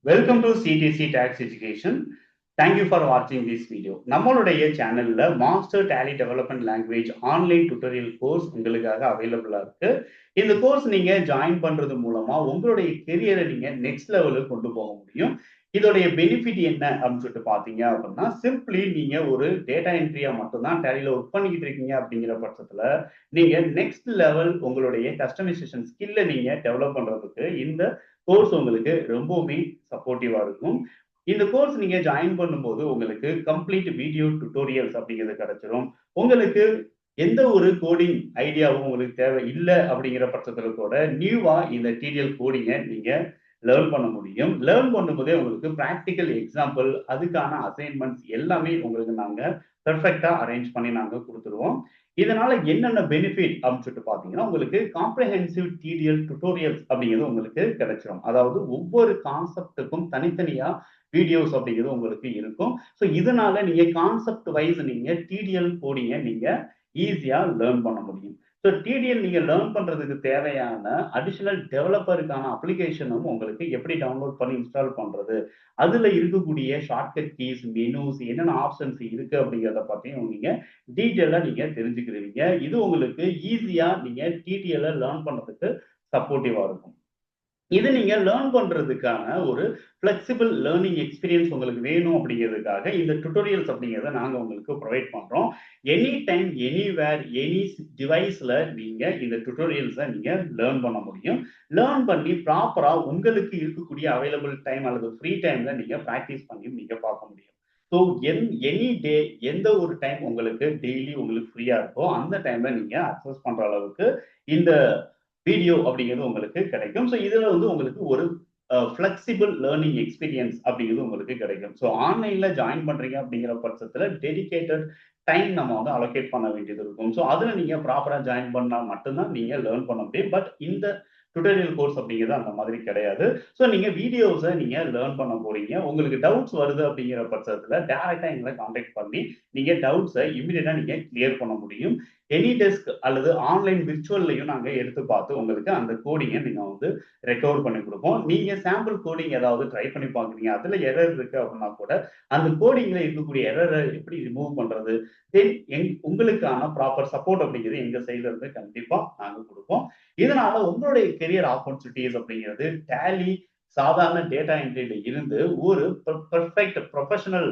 Welcome to CTC Tax Education. Thank you for watching this video. நம்மளுடைய சேனல்ல master tally development language online tutorial course உங்களுக்காக அவைலபிளா இருக்கு. இந்த கோர்ஸ் நீங்க ஜாயின் பண்றது மூலமா உங்களுடைய கெரியரை நீங்க நெக்ஸ்ட் லெவலுக்கு கொண்டு போக முடியும். இதோடைய பெனிஃபிட் என்ன அப்படின்னு சொல்லிட்டு பாத்தீங்க அப்படின்னா, சிம்பிளி நீங்க ஒரு டேட்டா என்ட்ரியா மட்டும்தான் டேலியில ஒர்க் பண்ணிக்கிட்டு இருக்கீங்க அப்படிங்கிற பட்சத்துல நீங்க நெக்ஸ்ட் லெவல் உங்களுடைய கஸ்டமைசேஷன் ஸ்கில்ல நீங்க டெவலப் பண்றதுக்கு இந்த கோர்ஸ் உங்களுக்கு ரொம்பவுமே சப்போர்ட்டிவா இருக்கும். இந்த கோர்ஸ் நீங்க ஜாயின் பண்ணும்போது உங்களுக்கு கம்ப்ளீட் வீடியோ டியூட்டோரியல்ஸ் அப்படிங்கிறது கிடைச்சிரும். உங்களுக்கு எந்த ஒரு கோடிங் ஐடியாவும் உங்களுக்கு தேவை இல்லை அப்படிங்கிற பட்சத்துல கூட நியூவா இந்த டிடிஎல் கோடிங்கை நீங்க லேர்ன் பண்ண முடியும். லேர்ன் பண்ணும்போதே உங்களுக்கு பிராக்டிக்கல் எக்ஸாம்பிள், அதுக்கான அசைன்மெண்ட்ஸ் எல்லாமே உங்களுக்கு நாங்க பெர்ஃபெக்டா அரேஞ்ச் பண்ணி நாங்க கொடுத்துருவோம். இதனால என்னென்ன பெனிஃபிட் அப்படின்னு சொல்லிட்டு பாத்தீங்கன்னா, உங்களுக்கு காம்ப்ரிஹென்சிவ் டிடிஎல் டியூட்டோரியல்ஸ் அப்படிங்கிறது உங்களுக்கு கிடைச்சிரும். அதாவது ஒவ்வொரு கான்செப்டுக்கும் தனித்தனியா வீடியோஸ் அப்படிங்கிறது உங்களுக்கு இருக்கும். ஸோ இதனால நீங்க கான்செப்ட் வைஸ் நீங்க டிடிஎல் கோடிங்க நீங்க ஈஸியா லேர்ன் பண்ண முடியும். ஸோ டிடிஎல் நீங்க லேர்ன் பண்றதுக்கு தேவையான அடிஷனல் டெவலப்பருக்கான அப்ளிகேஷனும் உங்களுக்கு எப்படி டவுன்லோட் பண்ணி இன்ஸ்டால் பண்றது, அதுல இருக்கக்கூடிய ஷார்ட்கட் கீஸ், மெனூஸ், என்னென்ன ஆப்ஷன்ஸ் இருக்கு அப்படிங்கிறத பத்தியும் நீங்க டீட்டெயிலா நீங்க தெரிஞ்சுக்கிறீங்க. இது உங்களுக்கு ஈஸியா நீங்க டிடிஎல் லேர்ன் பண்றதுக்கு சப்போர்ட்டிவா இருக்கும். இது நீங்க லேர்ன் பண்றதுக்கான ஒரு ஃபிளெக்சிபிள் லேர்னிங் எக்ஸ்பீரியன்ஸ் உங்களுக்கு வேணும் அப்படிங்கிறதுக்காக இந்த டியூட்டோரியல்ஸ் அப்படிங்கிறத நாங்க உங்களுக்கு ப்ரொவைட் பண்றோம். எனி டைம், எனிவேர், எனி டிவைஸ்ல நீங்க இந்த டியூட்டோரியல்ஸை நீங்க லேர்ன் பண்ண முடியும். லேர்ன் பண்ணி ப்ராப்பரா உங்களுக்கு இருக்கக்கூடிய அவைலபிள் டைம் அல்லது ஃப்ரீ டைம்ல நீங்க ப்ராக்டிஸ் பண்ணி நீங்க பார்க்க முடியும். ஸோ எனி டே, எந்த ஒரு டைம் உங்களுக்கு டெய்லி உங்களுக்கு ஃப்ரீயா இருக்கோ அந்த டைம்ல நீங்க அக்சஸ் பண்ற அளவுக்கு இந்த வீடியோ அப்படிங்கிறது உங்களுக்கு கிடைக்கும். ஸோ இதுல வந்து உங்களுக்கு ஒரு ஃபிளெக்சிபிள் லேர்னிங் எக்ஸ்பீரியன்ஸ் அப்படிங்கிறது உங்களுக்கு கிடைக்கும். ஸோ ஆன்லைன்ல ஜாயின் பண்றீங்க அப்படிங்கிற பட்சத்துல டெடிகேட்டட் டைம் நம்ம வந்து அலோகேட் பண்ண வேண்டியது இருக்கும். ஸோ அதுல நீங்க ப்ராப்பரா ஜாயின் பண்ணா மட்டும்தான் நீங்க லேர்ன் பண்ண முடியும். பட் இந்த டியூட்டோரியல் கோர்ஸ் அப்படிங்கிறது அந்த மாதிரி கிடையாது. ஸோ நீங்க வீடியோஸை நீங்க லேர்ன் பண்ண போறீங்க. உங்களுக்கு டவுட்ஸ் வருது அப்படிங்கிற பட்சத்துல டைரக்டா எங்களை கான்டாக்ட் பண்ணி நீங்க டவுட்ஸை இமீடியட்டா நீங்க கிளியர் பண்ண முடியும். எனி டெஸ்க் அல்லது ஆன்லைன் விர்ச்சுவல்லையும் நாங்க எடுத்து பார்த்து உங்களுக்கு அந்த கோடிங்கை நீங்க வந்து ரெக்கவர் பண்ணி கொடுப்போம். நீங்க சாம்பிள் கோடிங் ஏதாவது ட்ரை பண்ணி பார்க்குறீங்க, அதுல எரர் இருக்கு அப்படின்னா கூட அந்த கோடிங்ல இருக்கக்கூடிய எரரை எப்படி ரிமூவ் பண்றது, தென் உங்களுக்கான ப்ராப்பர் சப்போர்ட் அப்படிங்கிறது எங்க சைட்ல இருந்து கண்டிப்பா நாங்க கொடுப்போம். இதனால உங்களுடைய கெரியர் ஆப்பர்ச்சுனிட்டிஸ் அப்படிங்கிறது டேலி சாதாரண டேட்டா என்ட்ரியில இருந்து ஒரு பெர்ஃபெக்ட் ப்ரொஃபஷனல்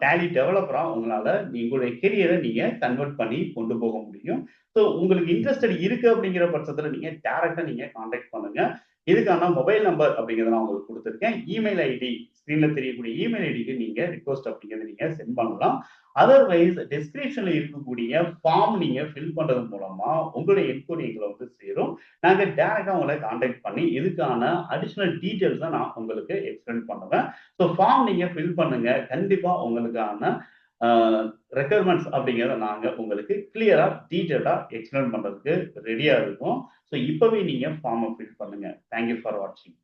டேலி டெவலப்பரா உங்களால உங்களுடைய கெரியரை நீங்க கன்வெர்ட் பண்ணி கொண்டு போக முடியும். ஸோ உங்களுக்கு இன்ட்ரெஸ்டட் இருக்கு அப்படிங்கிற பட்சத்துல நீங்க டைரக்டா நீங்க கான்டாக்ட் பண்ணுங்க. இதுக்கான மொபைல் நம்பர் அப்படிங்கிறத நான் உங்களுக்கு கொடுத்துருக்கேன். இமெயில் ஐடி ஸ்கிரீன்ல தெரியக்கூடிய இமெயில் ஐடிக்கு நீங்க ரிக்வஸ்ட் அப்படிங்கிறத நீங்க சென்ட் பண்ணலாம். அதர்வைஸ் டிஸ்கிரிப்ஷன்ல இருக்கக்கூடிய ஃபார்ம் நீங்க ஃபில் பண்றது மூலமா உங்களுடைய என்கொயரி எங்களை வந்து சேரும். நாங்க டைரக்டா உங்களை கான்டாக்ட் பண்ணி இதுக்கான அடிஷனல் டீட்டெயில்ஸ் தான் நான் உங்களுக்கு எக்ஸ்பிளைன் பண்ணுவேன். ஸோ ஃபார்ம் நீங்க ஃபில் பண்ணுங்க. கண்டிப்பா உங்களுக்கான ரெக்குயர்மெண்ட்ஸ் அப்படிங்கிறத நாங்க உங்களுக்கு கிளியரா டீட்டெயிலா எக்ஸ்பிளைன் பண்றதுக்கு ரெடியா இருக்கும். ஸோ இப்பவே நீங்க ஃபார்மை ஃபில் பண்ணுங்க. தேங்க்யூ ஃபார் வாட்சிங்.